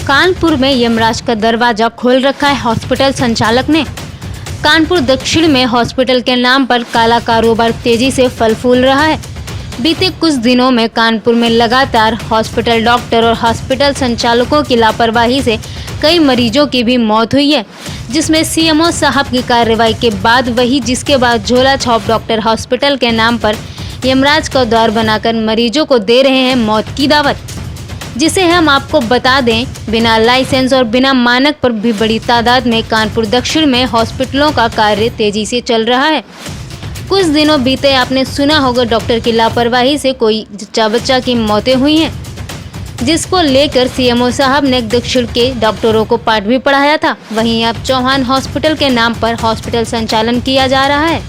कानपुर में यमराज का दरवाजा खोल रखा है हॉस्पिटल संचालक ने। कानपुर दक्षिण में हॉस्पिटल के नाम पर काला कारोबार तेजी से फल फूल रहा है। बीते कुछ दिनों में कानपुर में लगातार हॉस्पिटल डॉक्टर और हॉस्पिटल संचालकों की लापरवाही से कई मरीजों की भी मौत हुई है, जिसमें सीएमओ साहब की कार्रवाई के बाद वही जिसके बाद झोला छाप डॉक्टर हॉस्पिटल के नाम पर यमराज का द्वार बनाकर मरीजों को दे रहे हैं मौत की दावत, जिसे हम आपको बता दें बिना लाइसेंस और बिना मानक पर भी बड़ी तादाद में कानपुर दक्षिण में हॉस्पिटलों का कार्य तेजी से चल रहा है। कुछ दिनों बीते आपने सुना होगा डॉक्टर की लापरवाही से कोई जच्चा बच्चा की मौतें हुई हैं, जिसको लेकर सीएमओ साहब ने दक्षिण के डॉक्टरों को पाठ भी पढ़ाया था। वहीं अब चौहान हॉस्पिटल के नाम पर हॉस्पिटल संचालन किया जा रहा है।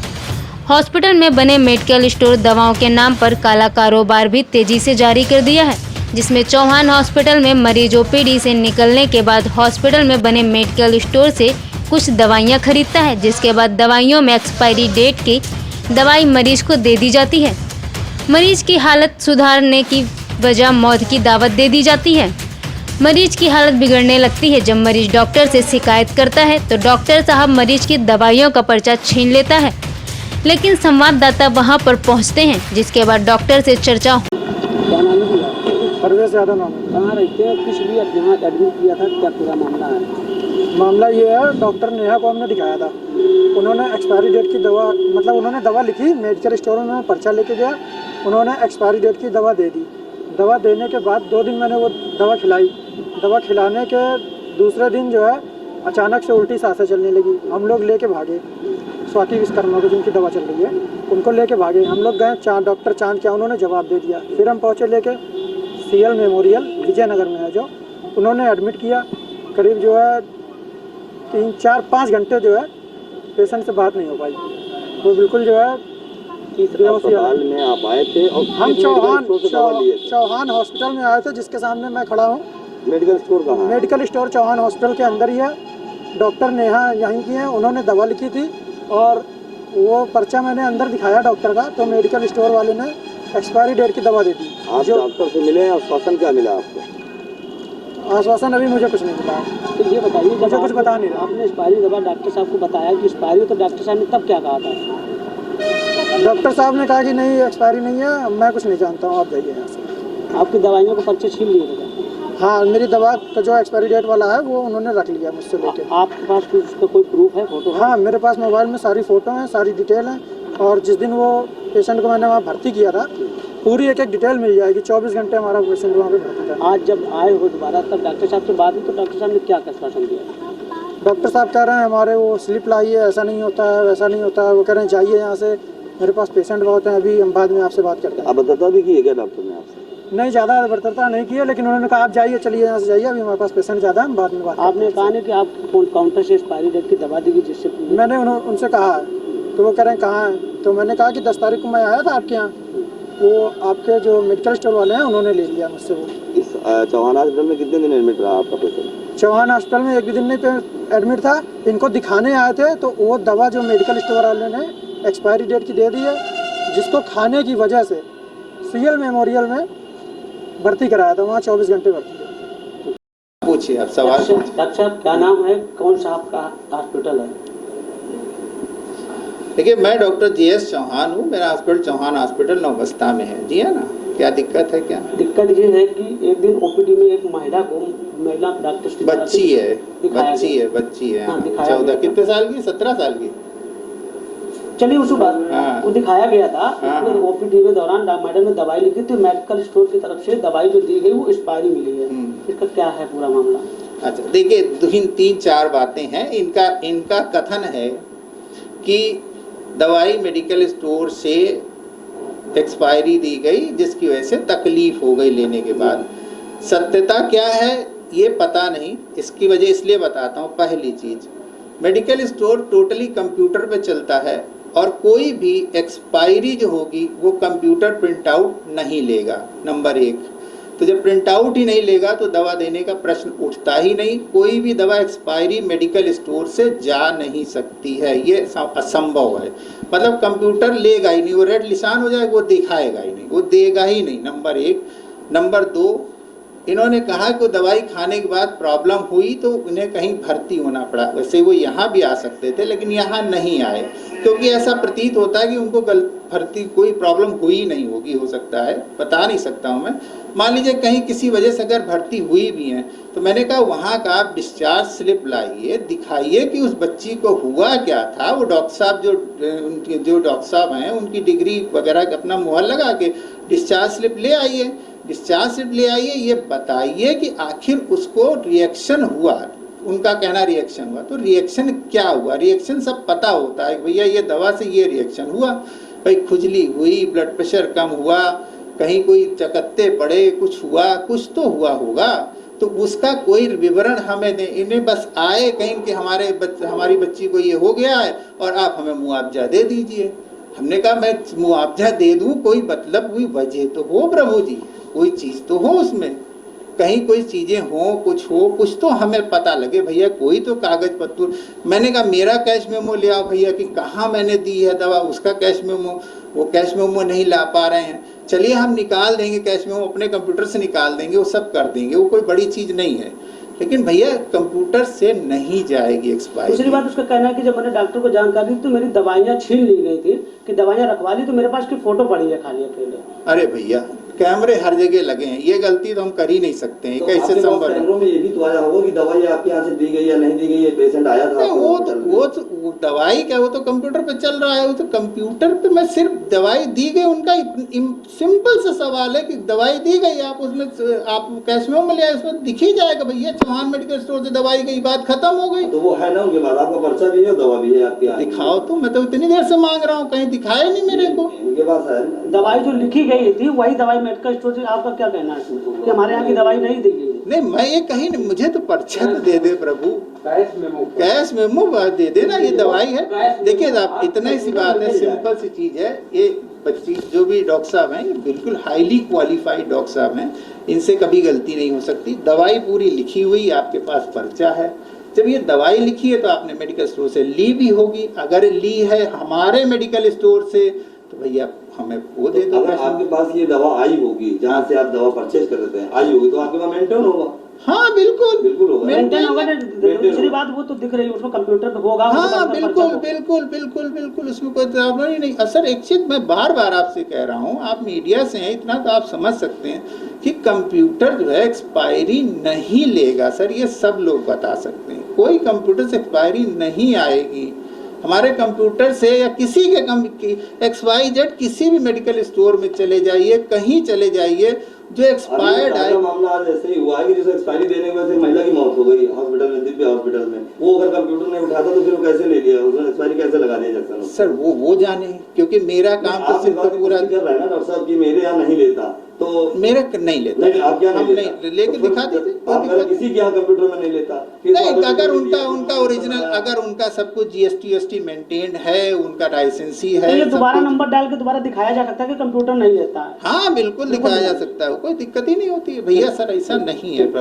हॉस्पिटल में बने मेडिकल स्टोर दवाओं के नाम पर काला कारोबार भी तेजी से जारी कर दिया है, जिसमें चौहान हॉस्पिटल में मरीज ओपीडी से निकलने के बाद हॉस्पिटल में बने मेडिकल स्टोर से कुछ दवाइयां खरीदता है, जिसके बाद दवाइयों में एक्सपायरी डेट की दवाई मरीज को दे दी जाती है। मरीज की हालत सुधारने की वजह मौत की दावत दे दी जाती है। मरीज की हालत बिगड़ने लगती है जब मरीज डॉक्टर से शिकायत करता है तो डॉक्टर साहब मरीज की दवाइयों का पर्चा छीन लेता है, लेकिन संवाददाता वहां पर पहुंचते हैं, जिसके बाद डॉक्टर से चर्चा परवेश यादव नाम है। कहाँ रहते हैं, किस लिए यहाँ एडमिट किया था, क्या पूरा मामला है? मामला ये है, डॉक्टर नेहा को हमने दिखाया था। उन्होंने एक्सपायरी डेट की दवा, मतलब उन्होंने दवा लिखी, मेडिकल स्टोर में पर्चा लेके गया, उन्होंने एक्सपायरी डेट की दवा दे दी। दवा देने के बाद 2 दिन मैंने वो दवा खिलाई। दवा खिलाने के दूसरे दिन जो है अचानक से उल्टी सांसें चलने लगी। हम लोग लेके भागे स्वाति विश्वकर्मा को, जिनकी दवा चल रही है, उनको लेके भागे। हम लोग गए डॉक्टर चांद क्या, उन्होंने जवाब दे दिया। फिर हम पहुँचे लेके CL मेमोरियल विजयनगर में है, जो उन्होंने एडमिट किया। करीब जो है 3, 4, 5 घंटे जो है पेशेंट से बात नहीं हो पाई। वो बिल्कुल जो है तीसरे अस्पताल में आप आए थे और हम चौहान हॉस्पिटल में आए थे, जिसके सामने मैं खड़ा हूँ। मेडिकल स्टोर कहाँ? मेडिकल स्टोर चौहान हॉस्पिटल के अंदर ही है। डॉक्टर नेहा यहीं की है, उन्होंने दवा लिखी थी और वो पर्चा मैंने अंदर दिखाया डॉक्टर का, तो मेडिकल स्टोर वाले ने एक्सपायरी डेट की दवा दे दी। आप डॉक्टर से मिले, आश्वासन क्या मिला आपको? आश्वासन अभी मुझे कुछ नहीं मिला। तो ये बताइए, मुझे कुछ बता नहीं रहा। आपने एक्सपायरी दवा डॉक्टर साहब को बताया कि एक्सपायरी, तो डॉक्टर साहब ने तब क्या कहा था? डॉक्टर साहब ने कहा कि नहीं एक्सपायरी नहीं है, मैं कुछ नहीं जानता हूँ, आप जाइए यहाँ से। आपकी दवाइयों को पर्चे छीन लिए थे? हाँ, मेरी दवा का जो एक्सपायरी डेट वाला है वो उन्होंने रख लिया मुझसे लेके। आपके पास कुछ उसका कोई प्रूफ है, फोटो है? हाँ, मेरे पास मोबाइल में सारी फ़ोटो हैं, सारी डिटेल है। और जिस दिन वो पेशेंट को मैंने वहाँ भर्ती किया था, पूरी एक डिटेल मिल जाएगी। 24 घंटे हमारा पेशेंट वहाँ पे भर्ती था। आज जब आए हो दोबारा, तब डॉक्टर साहब से बात हुई तो डॉक्टर साहब ने क्या आश्वासन दिया? डॉक्टर साहब कह रहे हैं हमारे वो स्लिप लाइए, ऐसा नहीं होता है, वैसा नहीं होता है। वो कह रहे हैं जाइए यहाँ से, मेरे पास पेशेंट बहुत हैं, अभी हम बाद में आपसे बात करते हैं। अब बता भी की है क्या डॉक्टर ने आपसे? नहीं, ज़्यादा बर्तरता नहीं किया, लेकिन उन्होंने कहा आप जाइए, चलिए यहाँ से जाइए, अभी हमारे पास पेशेंट ज़्यादा है, हम बाद में बात। आपने कहा नहीं कि आप काउंटर से एक्सपायरी डेट की दवा दी, जिससे मैंने उनसे कहा, तो वो कह रहे हैं कहाँ है, तो मैंने कहा कि 10 तारीख को मैं आया था आपके यहाँ, वो आपके जो मेडिकल स्टोर वाले हैं उन्होंने ले लिया मुझसे वो। इस चौहान हॉस्पिटल में कितने दिन एडमिट रहा आपका पेशेंट? चौहान हॉस्पिटल में 1 भी दिन नहीं एडमिट था। इनको दिखाने आए थे तो वो दवा जो मेडिकल स्टोर वाले ने एक्सपायरी डेट की दे दी है, जिसको खाने की वजह से CL मेमोरियल में भर्ती कराया था, वहाँ 24 घंटे भर्ती। पूछिए आप सवाल। डॉक्टर साहब क्या नाम है, कौन सा आपका हॉस्पिटल है? देखिए, मैं डॉक्टर GS चौहान हूँ। मेरा हॉस्पिटल चौहान हॉस्पिटल नौबस्ता में है। जी है ना? क्या दिक्कत है? क्या दिक्कत ये है कि एक दिन OPD में एक महिला डॉक्टर बच्ची है 14 कितने साल की? 17 साल की। चलिए उस बात वो दिखाया गया था। OPD में दौरान मैडम ने दवाई लिखी थी, मेडिकल स्टोर की तरफ से दवाई जो दी गई वो एक्सपायरी मिली है। इसका क्या है पूरा मामला? अच्छा, देखिए 3-4 बातें हैं। इनका कथन है कि दवाई मेडिकल स्टोर से एक्सपायरी दी गई, जिसकी वजह से तकलीफ हो गई लेने के बाद। सत्यता क्या है ये पता नहीं। इसकी वजह इसलिए बताता हूँ। पहली चीज़, मेडिकल स्टोर टोटली कंप्यूटर पे चलता है और कोई भी एक्सपायरी जो होगी वो कंप्यूटर प्रिंट आउट नहीं लेगा, नंबर 1। तो जब प्रिंट आउट ही नहीं लेगा तो दवा देने का प्रश्न उठता ही नहीं। कोई भी दवा एक्सपायरी मेडिकल स्टोर से जा नहीं सकती है, ये असंभव है। मतलब कंप्यूटर लेगा ही नहीं, वो रेड निशान हो जाएगा, वो दिखाएगा ही नहीं, वो देगा ही नहीं, नंबर 1। नंबर 2, इन्होंने कहा कि दवाई खाने के बाद प्रॉब्लम हुई तो उन्हें कहीं भर्ती होना पड़ा। वैसे वो यहाँ भी आ सकते थे लेकिन यहाँ नहीं आए, क्योंकि ऐसा प्रतीत होता है कि उनको भर्ती कोई प्रॉब्लम हुई नहीं होगी, हो सकता है, बता नहीं सकता हूँ मैं। मान लीजिए कहीं किसी वजह से अगर भर्ती हुई भी है तो मैंने कहा वहाँ का आप डिस्चार्ज स्लिप लाइए, दिखाइए कि उस बच्ची को हुआ क्या था। वो डॉक्टर साहब जो डॉक्टर साहब हैं उनकी डिग्री वगैरह अपना मुहर लगा के डिस्चार्ज स्लिप ले आइए, डिस्चार्ज स्लिप ले आइए, ये बताइए कि आखिर उसको रिएक्शन हुआ। उनका कहना रिएक्शन हुआ, तो रिएक्शन क्या हुआ? रिएक्शन सब पता होता है, भैया ये दवा से ये रिएक्शन हुआ, भाई खुजली हुई, ब्लड प्रेशर कम हुआ, कहीं कोई चकत्ते पड़े, कुछ हुआ, कुछ तो हुआ होगा। तो उसका कोई विवरण हमें दें। इन्हें बस आए कहीं कि हमारी बच्ची को ये हो गया है और आप हमें मुआवजा दे दीजिए। हमने कहा मैं मुआवजा दे दूं, कोई मतलब कोई वजह तो हो प्रभु जी, कोई चीज़ तो हो उसमें, कहीं कोई चीज़ें हो, कुछ तो हमें पता लगे भैया, कोई तो कागज़ पत्र। मैंने कहा मेरा कैश मेमो ले आओ भैया कि कहाँ मैंने दी है दवा, उसका कैश मेमो, वो कैश मेमो नहीं ला पा रहे हैं। चलिए हम निकाल देंगे कैश मेमो, अपने कंप्यूटर से निकाल देंगे, वो सब कर देंगे, वो कोई बड़ी चीज़ नहीं है। लेकिन भैया कंप्यूटर से नहीं जाएगी एक्सपायरी। दूसरी बात उसका कहना है कि जब मैंने डॉक्टर को जानकारी दी तो मेरी दवाइयाँ छीन ली गई थी, कि दवाइयाँ रखवा ली, तो मेरे पास की फोटो पड़ी है खाली अकेले। अरे भैया कैमरे हर जगह लगे हैं, ये गलती तो हम कर ही नहीं सकते हैं। तो कैसे संभव है? कैमरों में ये भी तो आया होगा कि दवाई आपके यहाँ से दी गई या नहीं दी गई, ये पेशेंट आया था। वो दवाई क्या, वो तो कंप्यूटर पे चल रहा है, वो तो कंप्यूटर पे मैं सिर्फ दवाई दी गई, उनका सिंपल सा सवाल है कि दवाई दी गई, आप उसमें आप कैश में ले आए, उसमें दिख ही जाएगा भैया चौहान मेडिकल स्टोर से दवाई गई, बात खत्म हो गई। तो वो है ना, उनके बाद आपका पर्चा भी है, दवा भी है आपके यहाँ। दिखाओ तो, मैं तो इतनी देर से मांग रहा हूँ, कहीं दिखाया नहीं मेरे को। उनके पास है दवाई जो लिखी गई थी वही दवाई मेडिकल स्टोर से। आपका क्या कहना है इसमें कि हमारे यहाँ की दवाई नहीं दी गई? नहीं, मैं ये कहीं नहीं, मुझे तो पर्चा तो दे दे प्रभु, कैश मेमो दे देना, ये दवाई है। देखिए आप, इतना ही सी बात है, सिंपल सी चीज़ है। ये बच्ची जो भी डॉक्टर साहब हैं, ये बिल्कुल हाईली क्वालिफाइड डॉक्टर साहब हैं, इनसे कभी गलती नहीं हो सकती। दवाई पूरी लिखी हुई, आपके पास पर्चा है। जब ये दवाई लिखी है तो आपने मेडिकल स्टोर से ली भी होगी, अगर ली है हमारे मेडिकल स्टोर से तो भैया हमें वो दे दो। अगर आपके पास ये दवा आई होगी, जहाँ से आप दवा परचेज कर देते हैं, आई होगी, तो आपके पास मेंटेन होगा। हाँ बिल्कुल बिल्कुल होगा, मेंटेन होगा। दूसरी बात वो तो दिख रही है, उसमें कंप्यूटर पे होगा। हाँ बिल्कुल, उसमें कोई प्रॉब्लम ही नहीं। सर एक चीज मैं बार बार आपसे कह रहा हूँ, आप मीडिया से हैं, इतना तो आप समझ सकते हैं कि कंप्यूटर जो है एक्सपायरी नहीं लेगा। सर ये सब लोग बता सकते हैं, कोई कंप्यूटर से एक्सपायरी नहीं आएगी। हमारे कंप्यूटर से या किसी के XYZ किसी भी मेडिकल स्टोर में चले जाइए, कहीं चले जाइए, जो एक्सपायर्ड है। मामला आज ऐसे ही हुआ है कि जैसे एक्सपायरी देने की वजह से महिला की मौत हो गई हॉस्पिटल में, दिव्य हॉस्पिटल में। वो अगर कंप्यूटर नहीं उठाता तो फिर वो कैसे ले लिया, उसने एक्सपायरी कैसे लगा दिया जैक्सन? सर वो जाने, क्योंकि मेरा काम तो सिर्फ पूरा कर रहा है ना डॉक्टर साहब कि मेरे यहाँ नहीं लेता, तो मेरे नहीं लेता। नहीं, आप क्या नहीं नहीं लेके दिखा दीजिए। अगर किसी के यहाँ कंप्यूटर में नहीं लेता, नहीं, अगर उनका ओरिजिनल, अगर उनका सब कुछ GST मेंटेन्ड है, उनका लाइसेंसी है, तो ये दोबारा नंबर डाल के दोबारा दिखाया जा सकता है कि कंप्यूटर नहीं लेता है। हाँ बिल्कुल दिखाया जा सकता है, कोई दिक्कत ही नहीं होती है भैया। सर ऐसा नहीं है।